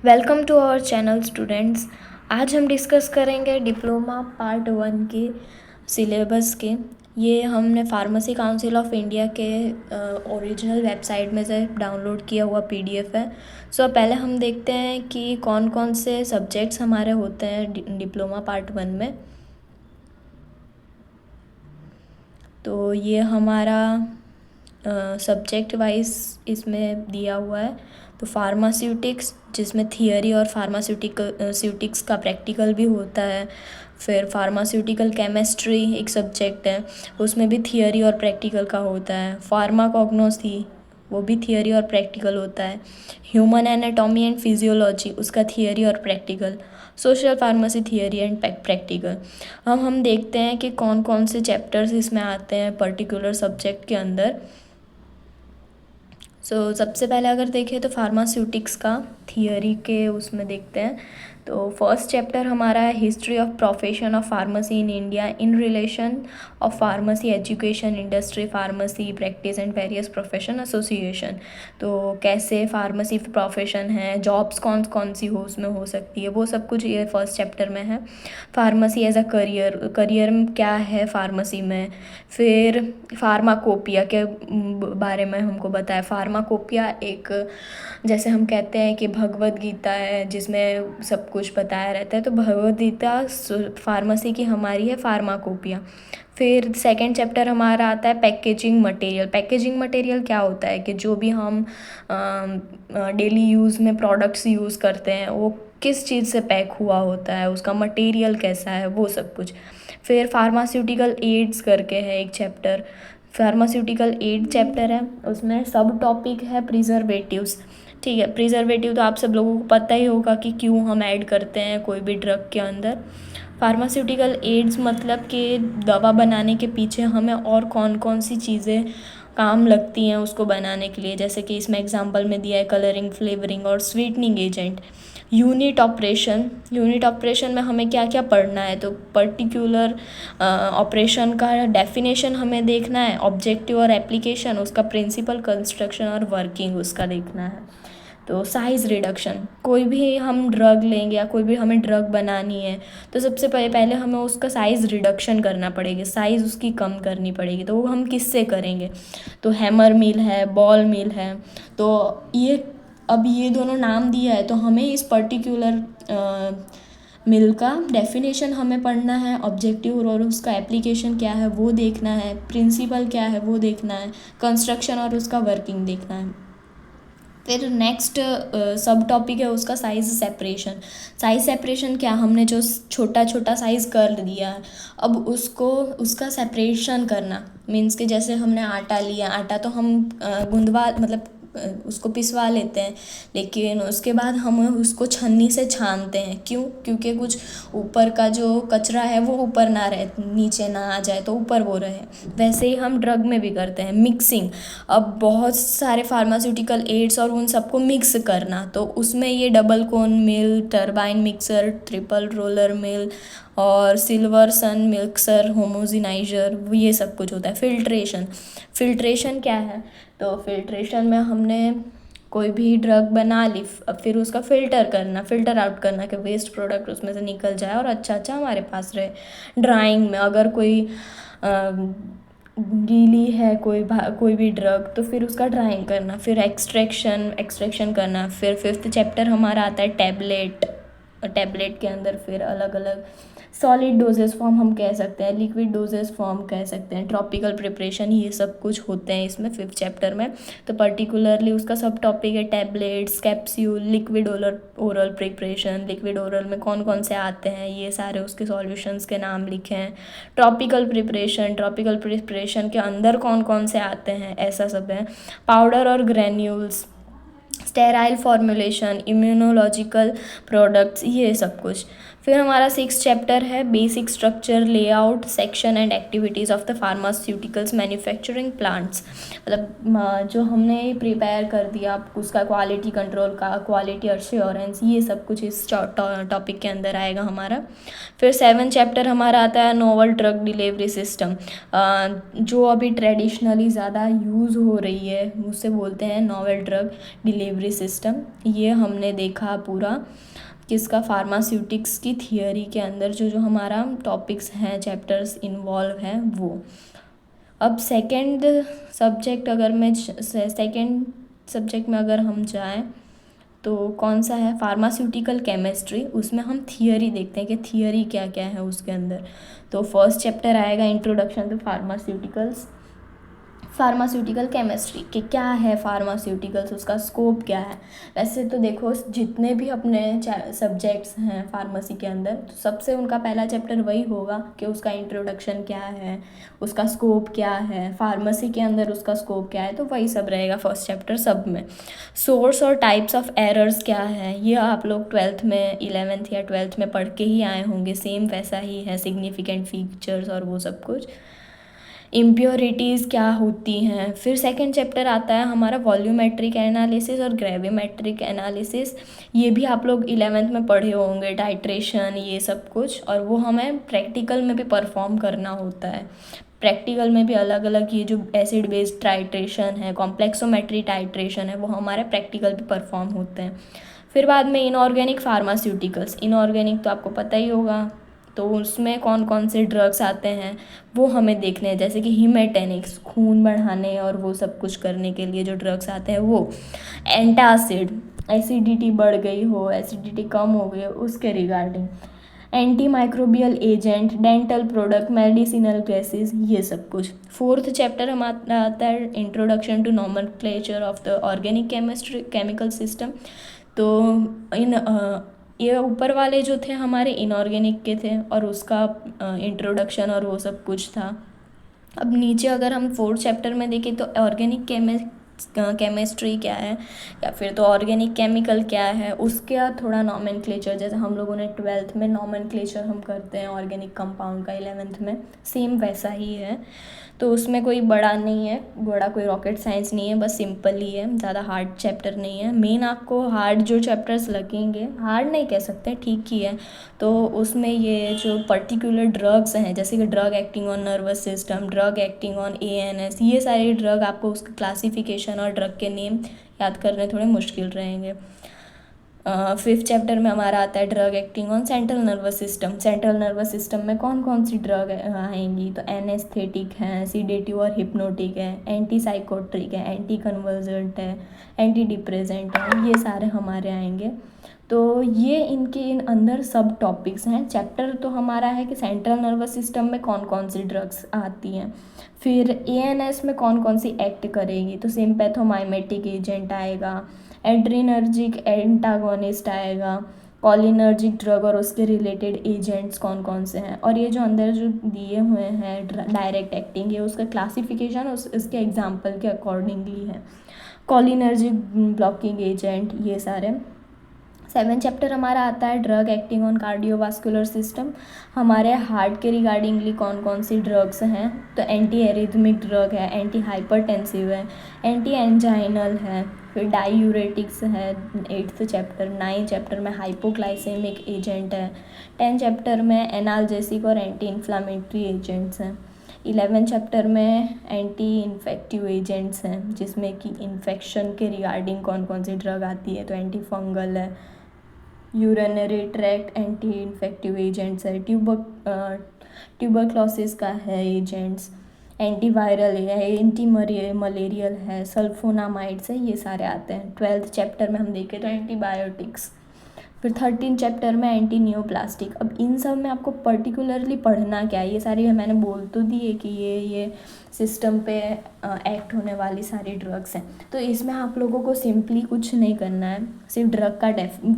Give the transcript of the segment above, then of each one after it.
Welcome to our channel students. आज हम discuss करेंगे डिप्लोमा पार्ट 1 के सिलेबस के। ये हमने फार्मेसी काउंसिल ऑफ इंडिया के ओरिजिनल वेबसाइट में से डाउनलोड किया हुआ पीडीएफ है। पहले हम देखते हैं कि कौन कौन से सब्जेक्ट्स हमारे होते हैं डिप्लोमा पार्ट 1 में। तो ये हमारा सब्जेक्ट वाइज इसमें दिया हुआ है। तो फार्मास्यूटिक्स, जिसमें थियरी और फार्मास्यूटिक्स का प्रैक्टिकल भी होता है। फिर फार्मास्यूटिकल केमिस्ट्री एक सब्जेक्ट है, उसमें भी थियरी और प्रैक्टिकल का होता है। फार्माकोग्नोसी, वो भी थियरी और प्रैक्टिकल होता है। ह्यूमन एनाटॉमी एंड फिजियोलॉजी, उसका थियरी और practical. Social pharmacy theory and practical. अब हम देखते हैं कि कौन कौन से चैप्टर्स इसमें आते हैं पर्टिकुलर सब्जेक्ट के अंदर। सबसे पहले अगर देखें तो फार्मास्यूटिक्स का थियरी के उसमें देखते हैं। तो फर्स्ट चैप्टर हमारा है history of profession of pharmacy in India in relation of pharmacy education, industry, pharmacy practice and various profession association. तो कैसे फार्मेसी प्रोफेशन है, जॉब्स कौन कौन सी हो उसमें हो सकती है, वो सब कुछ ये फर्स्ट चैप्टर में है। फार्मेसी एज अ करियर क्या है फार्मेसी में। फिर फार्माकोपिया के बारे में हमको बताया। फार्माकोपिया एक, जैसे हम कहते हैं कि भगवद गीता है जिसमें सब कुछ बताया रहता है, तो भगवद गीता फार्मेसी की हमारी है फार्माकोपिया। फिर सेकंड चैप्टर हमारा आता है पैकेजिंग मटेरियल। पैकेजिंग मटेरियल क्या होता है कि जो भी हम डेली यूज़ में प्रोडक्ट्स यूज़ करते हैं वो किस चीज़ से पैक हुआ होता है, उसका मटेरियल कैसा है, वो सब कुछ। फिर फार्मास्यूटिकल एड्स करके है एक चैप्टर, फार्मास्यूटिकल एड चैप्टर है, उसमें सब टॉपिक है प्रिजर्वेटिव्स। ठीक है, प्रिजर्वेटिव तो आप सब लोगों को पता ही होगा कि क्यों हम ऐड करते हैं कोई भी ड्रग के अंदर। फार्मास्यूटिकल एड्स मतलब कि दवा बनाने के पीछे हमें और कौन कौन सी चीज़ें काम लगती हैं उसको बनाने के लिए, जैसे कि इसमें एग्जांपल में दिया है कलरिंग, फ्लेवरिंग और स्वीटनिंग एजेंट। यूनिट ऑपरेशन में हमें क्या क्या पढ़ना है, तो पर्टिकुलर ऑपरेशन का डेफिनेशन हमें देखना है, ऑब्जेक्टिव और एप्लीकेशन, उसका प्रिंसिपल, कंस्ट्रक्शन और वर्किंग उसका देखना है। तो साइज़ रिडक्शन, कोई भी हम ड्रग लेंगे या कोई भी हमें ड्रग बनानी है तो सबसे पहले हमें उसका साइज़ रिडक्शन करना पड़ेगा, साइज़ उसकी कम करनी पड़ेगी। तो वो हम किससे करेंगे, तो हैमर मिल है, बॉल मिल है। तो ये दोनों नाम दिया है तो हमें इस पर्टिकुलर मिल का डेफिनेशन हमें पढ़ना है, ऑब्जेक्टिव और उसका एप्लीकेशन क्या है वो देखना है, प्रिंसिपल क्या है वो देखना है, कंस्ट्रक्शन और उसका वर्किंग देखना है। फिर नेक्स्ट सब टॉपिक है उसका साइज़ सेपरेशन। साइज़ सेपरेशन क्या, हमने जो छोटा छोटा साइज़ कर दिया है अब उसको उसका सेपरेशन करना, मीन्स कि जैसे हमने आटा लिया, आटा तो हम गूंदवा मतलब उसको पिसवा लेते हैं, लेकिन उसके बाद हम उसको छन्नी से छानते हैं। क्यों, क्योंकि कुछ ऊपर का जो कचरा है वो ऊपर ना रहे, नीचे ना आ जाए, तो ऊपर वो रहे। वैसे ही हम ड्रग में भी करते हैं मिक्सिंग। अब बहुत सारे फार्मास्यूटिकल एड्स और उन सबको मिक्स करना, तो उसमें ये double cone mill, turbine mixer, triple roller mill और सिल्वर सन मिक्सर, होमोजिनाइजर, ये सब कुछ होता है। फिल्ट्रेशन क्या है, तो फिल्ट्रेशन में हमने कोई भी ड्रग बना ली, अब फिर उसका फ़िल्टर आउट करना कि वेस्ट प्रोडक्ट उसमें से निकल जाए और अच्छा अच्छा हमारे पास रहे। ड्राइंग में अगर कोई गीली है कोई भी ड्रग तो फिर उसका ड्राइंग करना। फिर एक्सट्रैक्शन करना। फिर फिफ्थ चैप्टर हमारा आता है टैबलेट के अंदर फिर अलग अलग सॉलिड डोजेस फॉर्म हम कह सकते हैं, लिक्विड डोजेस फॉर्म कह सकते हैं, ट्रॉपिकल प्रिपरेशन, ये सब कुछ होते हैं इसमें फिफ्थ चैप्टर में। तो पर्टिकुलरली उसका सब टॉपिक है tablets, capsule, liquid oral preparation, liquid oral में कौन कौन से आते हैं ये सारे उसके सॉल्यूशंस के नाम लिखे हैं। ट्रॉपिकल प्रिपरेशन के अंदर कौन कौन से आते हैं ऐसा सब है। पाउडर और granules, sterile formulation, immunological products, ये सब कुछ। फिर हमारा 6 चैप्टर है basic structure, layout, section and activities of the pharmaceuticals manufacturing plants. मतलब जो हमने प्रिपेयर कर दिया उसका क्वालिटी कंट्रोल का, क्वालिटी अश्योरेंस, ये सब कुछ इस टॉपिक के अंदर आएगा हमारा। फिर 7 चैप्टर हमारा आता है नोवल ड्रग डिलीवरी सिस्टम, जो अभी ट्रेडिशनली ज़्यादा यूज़ हो रही है, उसे बोलते हैं नोवल ड्रग डिलीवरी सिस्टम। ये हमने देखा पूरा किसका, फार्मास्यूटिक्स की थियरी के अंदर जो जो हमारा टॉपिक्स हैं, चैप्टर्स इन्वॉल्व हैं वो। अब सेकंड सब्जेक्ट में अगर हम जाएं तो कौन सा है, फार्मास्यूटिकल केमिस्ट्री। उसमें हम थियरी देखते हैं कि थियरी क्या क्या है उसके अंदर। तो फर्स्ट चैप्टर आएगा इंट्रोडक्शन टू फार्मास्यूटिकल केमिस्ट्री कि क्या है फार्मास्यूटिकल्स, उसका स्कोप क्या है। वैसे तो देखो जितने भी अपने सब्जेक्ट्स हैं फार्मेसी के अंदर, तो सबसे उनका पहला चैप्टर वही होगा कि उसका इंट्रोडक्शन क्या है, उसका स्कोप क्या है, फार्मेसी के अंदर उसका स्कोप क्या है, तो वही सब रहेगा फर्स्ट चैप्टर सब में। सोर्स और टाइप्स ऑफ एरर्स क्या है, ये आप लोग 12th में, 11th या 12th में पढ़ के ही आए होंगे, सेम वैसा ही है, सिग्निफिकेंट फीचर्स और वो सब कुछ। इम्प्योरिटीज़ क्या होती हैं। फिर सेकंड चैप्टर आता है हमारा वॉल्यूमेट्रिक एनालिसिस और ग्रेविमेट्रिक एनालिसिस। ये भी आप लोग 11th में पढ़े होंगे, टाइट्रेशन ये सब कुछ, और वो हमें प्रैक्टिकल में भी परफॉर्म करना होता है। प्रैक्टिकल में भी अलग अलग ये जो एसिड बेस्ड टाइट्रेशन है, कॉम्प्लेक्सोमेट्री टाइट्रेशन है, वो हमारे प्रैक्टिकल भी परफॉर्म होते हैं। फिर बाद में इनऑर्गेनिक फार्मास्यूटिकल्स, इनऑर्गेनिक तो आपको पता ही होगा, तो उसमें कौन कौन से ड्रग्स आते हैं वो हमें देखने हैं, जैसे कि हीमेटेनिक्स, खून बढ़ाने और वो सब कुछ करने के लिए जो ड्रग्स आते हैं वो। एंटासिड, एसिडिटी बढ़ गई हो, एसिडिटी कम हो गई हो, उसके regarding. Anti microbial agent, dental product, medicinal gases, ये सब कुछ। फोर्थ चैप्टर हमारा आता है introduction to nomenclature of the organic chemical system. तो ये ऊपर वाले जो थे हमारे इनऑर्गेनिक के थे और उसका इंट्रोडक्शन और वो सब कुछ था। अब नीचे अगर हम फोर्थ चैप्टर में देखें तो ऑर्गेनिक केमिस्ट्री क्या है, या फिर तो ऑर्गेनिक केमिकल क्या है, उसका थोड़ा नॉमेनक्लेचर, जैसे हम लोगों ने 12th में नॉमेनक्लेचर हम करते हैं ऑर्गेनिक कंपाउंड का, 11th में सेम वैसा ही है। तो उसमें कोई बड़ा नहीं है, बड़ा कोई रॉकेट साइंस नहीं है, बस सिंपल ही है, ज़्यादा हार्ड चैप्टर नहीं है। मेन आपको हार्ड जो चैप्टर्स लगेंगे, हार्ड नहीं कह सकते, ठीक ही है, तो उसमें ये जो पर्टिकुलर ड्रग्स हैं, जैसे कि drug acting on nervous system, drug acting on ANS, ये सारे ड्रग आपको उसका क्लासिफिकेशन और ड्रग के नेम याद करने थोड़े मुश्किल रहेंगे। फिफ्थ चैप्टर में हमारा आता है drug acting on central nervous system. Central nervous system में कौन कौन सी ड्रग आएंगी, तो एनेस्थेटिक हैं, सीडेटिव और हिप्नोटिक है, एंटी साइकोट्रिक है, एंटी कन्वर्जेंट है, एंटी डिप्रेसेंट है, ये सारे हमारे आएंगे। तो ये इनके इन अंदर सब टॉपिक्स हैं। चैप्टर तो हमारा है कि सेंट्रल नर्वस सिस्टम में कौन कौन सी ड्रग्स आती हैं, फिर ANS में कौन कौन सी एक्ट करेगी, तो सिम्पैथोमाइमेटिक एजेंट आएगा, एड्रीनर्जिक एंटागोनिस्ट आएगा, कॉलिनर्जिक ड्रग और उसके रिलेटेड एजेंट्स कौन कौन से हैं, और ये जो अंदर जो दिए हुए हैं डायरेक्ट एक्टिंग, ये उसका क्लासिफिकेशन उसके एग्जाम्पल के अकॉर्डिंगली है। कॉलिनर्जिक ब्लॉकिंग एजेंट, ये सारे। 7 चैप्टर हमारा आता है drug acting on cardiovascular system. हमारे हार्ट के रिगार्डिंगली कौन कौन सी ड्रग्स हैं, तो एंटी एरिथमिक ड्रग है, एंटी हाइपरटेंसिव है, एंटी एंजाइनल है, फिर डायूरेटिक्स है 8th चैप्टर। 9 चैप्टर में हाइपोग्लाइसेमिक एजेंट है, 10 चैप्टर में एनाल्जेसिक और एंटी इन्फ्लामेटरी एजेंट्स हैं, 11 चैप्टर में एंटी इन्फेक्टिव एजेंट्स हैं, जिसमें कि इन्फेक्शन के रिगार्डिंग कौन कौन सी ड्रग आती है, तो एंटी फंगल है, urinary tract anti infective agents है, ट्यूबरक्लोसिस का है एजेंट्स, एंटीवायरल है, एंटी मलेरियल है, सल्फोनामाइड्स है, ये सारे आते हैं। 12th चैप्टर में हम देखें तो एंटीबायोटिक्स। फिर 13 चैप्टर में एंटी नियोप्लास्टिक। अब इन सब में आपको पर्टिकुलरली पढ़ना क्या है, ये सारी मैंने बोल तो दी है कि ये सिस्टम पे एक्ट होने वाली सारी ड्रग्स हैं। तो इसमें आप लोगों को सिंपली कुछ नहीं करना है, सिर्फ ड्रग का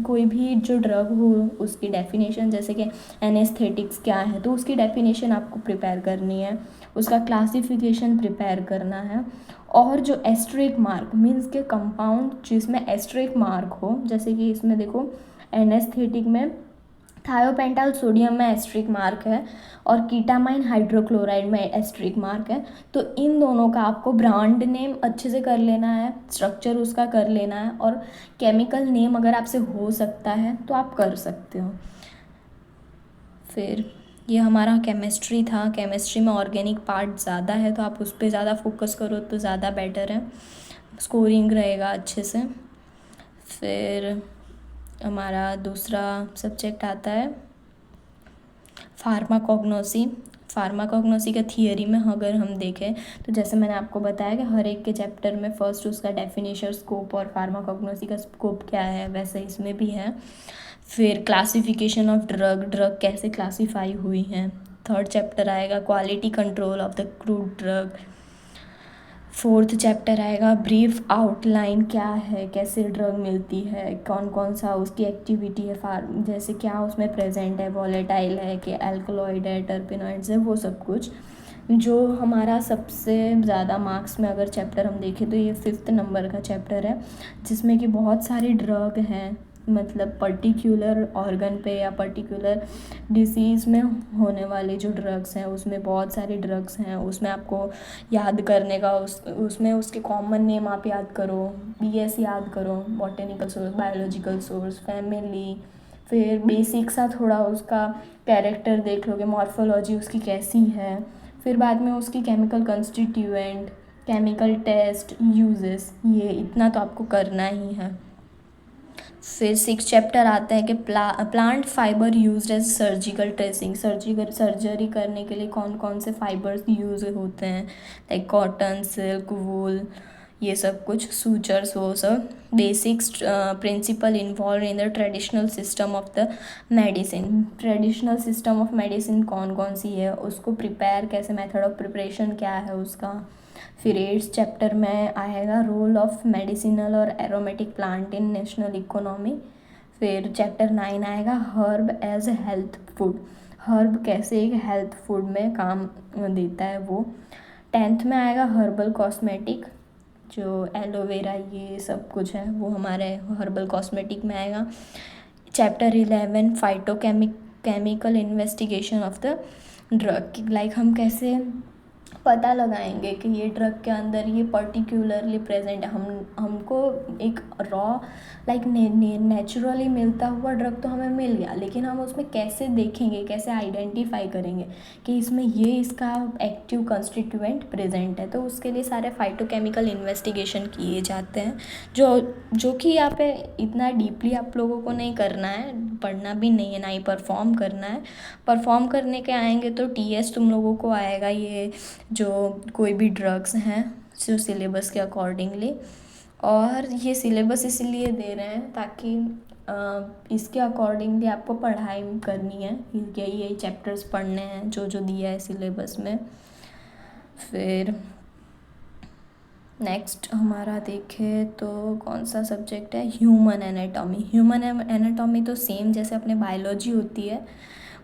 कोई भी जो ड्रग हो उसकी डेफिनेशन, जैसे कि एनेस्थेटिक्स क्या है तो उसकी डेफिनेशन आपको प्रिपेयर करनी है, उसका क्लासिफिकेशन प्रिपेयर करना है, और जो एस्टरिक मार्क मीन्स के कंपाउंड जिसमें एस्टरिक मार्क हो, जैसे कि इसमें देखो एनेस्थेटिक में थायोपेंटाल सोडियम में एस्ट्रिक मार्क है और कीटामाइन हाइड्रोक्लोराइड में एस्ट्रिक मार्क है। तो इन दोनों का आपको ब्रांड नेम अच्छे से कर लेना है, स्ट्रक्चर उसका कर लेना है, और केमिकल नेम अगर आपसे हो सकता है तो आप कर सकते हो। फिर ये हमारा केमिस्ट्री था। केमिस्ट्री में ऑर्गेनिक पार्ट ज़्यादा है तो आप उस पर ज़्यादा फोकस करो तो ज़्यादा बेटर है, स्कोरिंग रहेगा अच्छे से। फिर हमारा दूसरा सब्जेक्ट आता है फार्माकोग्नोसी। फार्माकोग्नोसी का थियरी में अगर हम देखें तो जैसे मैंने आपको बताया कि हर एक के चैप्टर में फर्स्ट उसका डेफिनेशन, स्कोप और फार्माकोग्नोसी का स्कोप क्या है, वैसे इसमें भी है। फिर क्लासिफिकेशन ऑफ ड्रग, ड्रग कैसे क्लासीफाई हुई हैं। थर्ड चैप्टर आएगा quality control of the crude drug. Fourth chapter आएगा ब्रीफ आउटलाइन, क्या है, कैसे ड्रग मिलती है, कौन कौन सा उसकी एक्टिविटी है, जैसे क्या उसमें प्रेजेंट है, वॉलेटाइल है कि अल्कलॉइड है, टर्पेनॉइड्स है, वो सब कुछ। जो हमारा सबसे ज़्यादा मार्क्स में अगर चैप्टर हम देखें तो ये 5th नंबर का चैप्टर है, जिसमें कि बहुत सारे ड्रग हैं, मतलब पर्टिकुलर ऑर्गन पे या पर्टिकुलर डिसीज़ में होने वाले जो ड्रग्स हैं उसमें बहुत सारे ड्रग्स हैं। उसमें आपको याद करने का उसमें उसके कॉमन नेम आप याद करो, BS याद करो, botanical source, biological source, family. फिर बेसिक सा थोड़ा उसका कैरेक्टर देख लोगे, मॉर्फोलॉजी उसकी कैसी है। फिर बाद में उसकी chemical constituent, chemical test, uses, ये इतना तो आपको करना ही है। फिर 6th चैप्टर आता है कि plant fibre used as surgical tracing. Surgery करने के लिए कौन कौन से फाइबर्स यूज़ होते हैं, लाइक कॉटन, सिल्क, वूल, ये सब कुछ, सूचर्स, वो सब। Basics principle involve in the traditional system of the medicine. Traditional system of medicine कौन कौन सी है, उसको प्रिपेयर कैसे, मेथड ऑफ प्रिपरेशन क्या है उसका। फिर 8th चैप्टर में आएगा रोल ऑफ मेडिसिनल और aromatic plant in national economy. फिर चैप्टर 9 आएगा herb as health food, herb कैसे एक हेल्थ फूड में काम देता है वो। 10th में आएगा हर्बल कॉस्मेटिक, जो एलोवेरा ये सब कुछ है वो हमारे हर्बल कॉस्मेटिक में आएगा। Chapter 11 chemical investigation of the drug, like हम कैसे पता लगाएंगे कि ये ड्रग के अंदर ये पर्टिकुलरली प्रेजेंट है। हमको एक रॉ लाइक नेचुरली मिलता हुआ ड्रग तो हमें मिल गया, लेकिन हम उसमें कैसे देखेंगे, कैसे आइडेंटिफाई करेंगे कि इसमें ये इसका एक्टिव कंस्टिट्यूएंट प्रेजेंट है। तो उसके लिए सारे फाइटोकेमिकल इन्वेस्टिगेशन किए जाते हैं, जो कि यहाँ पे इतना डीपली आप लोगों को नहीं करना है, पढ़ना भी नहीं है, ना ही परफॉर्म करना है। परफॉर्म करने के आएंगे तो TS तुम लोगों को आएगा, ये जो कोई भी ड्रग्स हैं जो सिलेबस के अकॉर्डिंगली। और ये सिलेबस इसलिए दे रहे हैं ताकि इसके अकॉर्डिंगली आपको पढ़ाई करनी है, यही चैप्टर्स पढ़ने हैं जो जो दिया है सिलेबस में। फिर नेक्स्ट हमारा देखें तो कौन सा सब्जेक्ट है, ह्यूमन एनाटॉमी। ह्यूमन एनाटॉमी तो सेम जैसे अपने बायोलॉजी होती है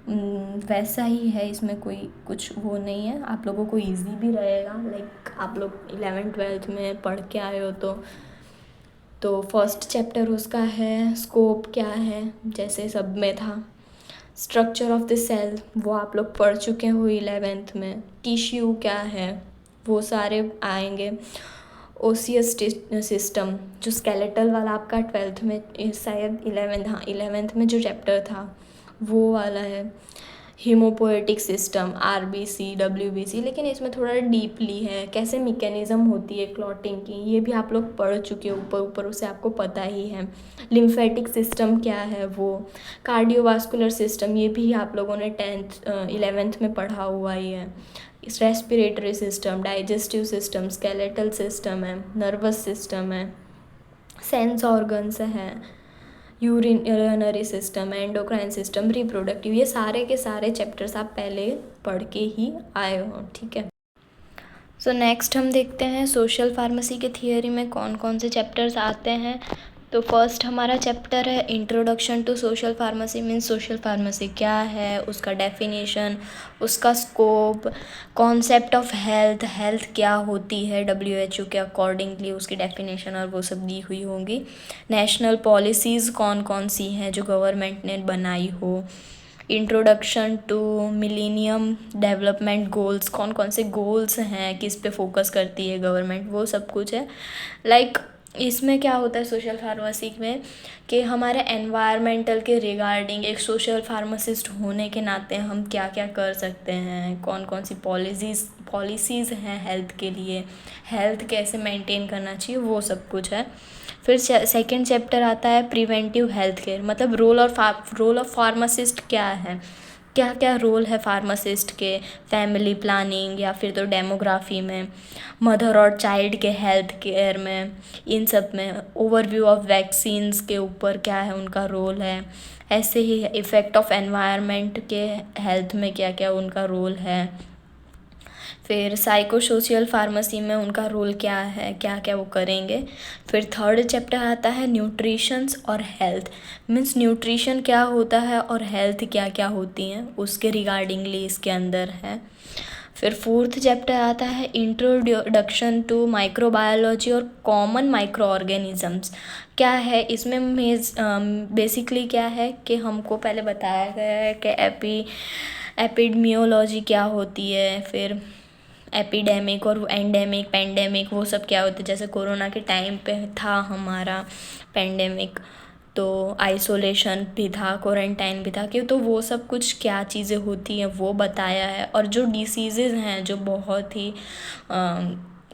वैसा ही है, इसमें कोई कुछ वो नहीं है, आप लोगों को इजी भी रहेगा। लाइक आप लोग 11th 12th में पढ़ के आए हो तो फर्स्ट चैप्टर उसका है स्कोप क्या है, जैसे सब में था। स्ट्रक्चर ऑफ द सेल वो आप लोग पढ़ चुके हो 11th में। टिश्यू क्या है वो सारे आएंगे। ओसियस सिस्टम जो स्केलेटल वाला आपका 12th में, शायद 11th में जो चैप्टर था वो वाला है। हीमोपोएटिक सिस्टम, RBC, WBC, लेकिन इसमें थोड़ा डीपली है, कैसे मैकेनिज्म होती है क्लॉटिंग की, ये भी आप लोग पढ़ चुके हो, ऊपर ऊपर उसे आपको पता ही है। लिम्फेटिक सिस्टम क्या है वो। कार्डियोवास्कुलर सिस्टम ये भी आप लोगों ने 11th में पढ़ा हुआ ही है। Respiratory system, digestive system, skeletal system है, नर्वस सिस्टम है, सेंस ऑर्गन्स हैं, urinary system, endocrine system, reproductive, ये सारे के सारे चैप्टर्स आप पहले पढ़ के ही आए हो, ठीक है। सो नेक्स्ट हम देखते हैं सोशल फार्मेसी के थियरी में कौन कौन से चैप्टर्स आते हैं। तो फर्स्ट हमारा चैप्टर है introduction to social pharmacy. Means social pharmacy क्या है, उसका डेफिनेशन, उसका scope, concept of health, health क्या होती है WHO के अकॉर्डिंगली, उसकी डेफिनेशन और वो सब दी हुई होंगी। नेशनल पॉलिसीज़ कौन कौन सी हैं जो गवर्नमेंट ने बनाई हो। Introduction to millennium development goals, कौन कौन से गोल्स हैं, किस पे फोकस करती है गवर्नमेंट, वो सब कुछ है। लाइक इसमें क्या होता है सोशल फार्मेसी में कि हमारे एनवायरमेंटल के रिगार्डिंग एक सोशल फार्मासिस्ट होने के नाते हम क्या क्या कर सकते हैं, कौन कौन सी पॉलिसीज़ हैं हेल्थ के लिए, हेल्थ कैसे मेंटेन करना चाहिए, वो सब कुछ है। फिर सेकंड चैप्टर आता है प्रिवेंटिव हेल्थ केयर, मतलब रोल ऑफ फार्मासिस्ट क्या है, क्या क्या रोल है फार्मासिस्ट के फैमिली प्लानिंग या फिर तो डेमोग्राफी में, मदर और चाइल्ड के हेल्थ केयर में, इन सब में। ओवरव्यू ऑफ वैक्सीन्स के ऊपर क्या है उनका रोल है। ऐसे ही इफ़ेक्ट ऑफ एनवायरनमेंट के हेल्थ में क्या क्या उनका रोल है। फिर साइको सोशल फार्मेसी में उनका रोल क्या है, क्या क्या वो करेंगे। फिर थर्ड चैप्टर आता है न्यूट्रिशंस और हेल्थ। मीन्स न्यूट्रिशन क्या होता है और हेल्थ क्या क्या होती हैं, उसके रिगार्डिंगली इसके अंदर है। फिर फोर्थ चैप्टर आता है इंट्रोडक्शन टू माइक्रोबायोलॉजी और कॉमन माइक्रो ऑर्गेनिज़म्स। क्या है इसमें बेसिकली क्या है कि हमको पहले बताया गया है कि एपिडेमियोलॉजी क्या होती है, फिर एपिडेमिक और एंडेमिक पेंडेमिक वो सब क्या होता है। जैसे कोरोना के टाइम पे था हमारा पेंडेमिक, तो आइसोलेशन भी था, क्वारंटाइन भी था, कि तो वो सब कुछ क्या चीज़ें होती हैं वो बताया है। और जो डिसीज़ेज़ हैं जो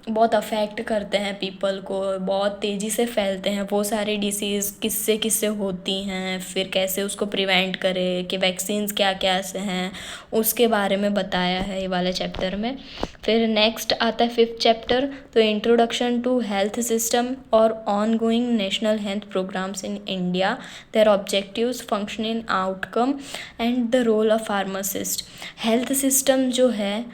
बहुत अफेक्ट करते हैं पीपल को, बहुत तेज़ी से फैलते हैं, वो सारे डिसीज़ किससे किससे होती हैं, फिर कैसे उसको प्रिवेंट करें, कि वैक्सीन्स क्या क्या से हैं, उसके बारे में बताया है ये वाले चैप्टर में। फिर नेक्स्ट आता है फिफ्थ चैप्टर, तो इंट्रोडक्शन टू हेल्थ सिस्टम और ongoing national health programmes in India, their objectives, functioning outcome and the role of pharmacist. Health system जो है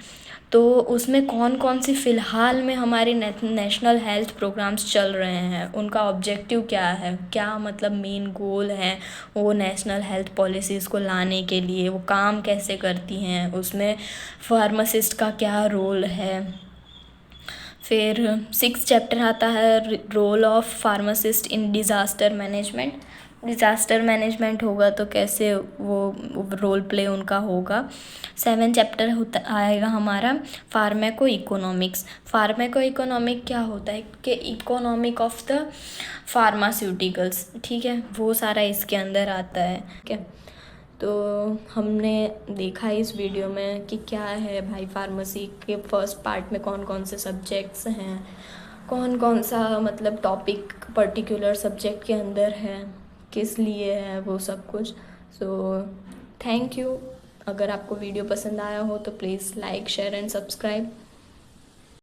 तो उसमें कौन कौन सी फ़िलहाल में हमारे नेशनल हेल्थ प्रोग्राम्स चल रहे हैं, उनका ऑब्जेक्टिव क्या है, क्या मतलब मेन गोल है वो नेशनल हेल्थ पॉलिसीज़ को लाने के लिए, वो काम कैसे करती हैं, उसमें फार्मासिस्ट का क्या रोल है। फिर सिक्स चैप्टर आता है role of pharmacist in disaster management. Disaster management होगा तो कैसे वो रोल प्ले उनका होगा। सेवन चैप्टर होता आएगा हमारा फार्मेको इकोनॉमिक्स। फार्मेको इकोनॉमिक क्या होता है कि इकोनॉमिक ऑफ द फार्मास्यूटिकल्स, ठीक है, वो सारा इसके अंदर आता है। ठीक है, तो हमने देखा इस वीडियो में कि क्या है भाई फार्मेसी के फर्स्ट पार्ट में कौन कौन से सब्जेक्ट्स हैं, कौन कौन सा मतलब टॉपिक पर्टिकुलर सब्जेक्ट के अंदर है, किस लिए है, वो सब कुछ। So thank you. अगर आपको वीडियो पसंद आया हो तो please like share and subscribe.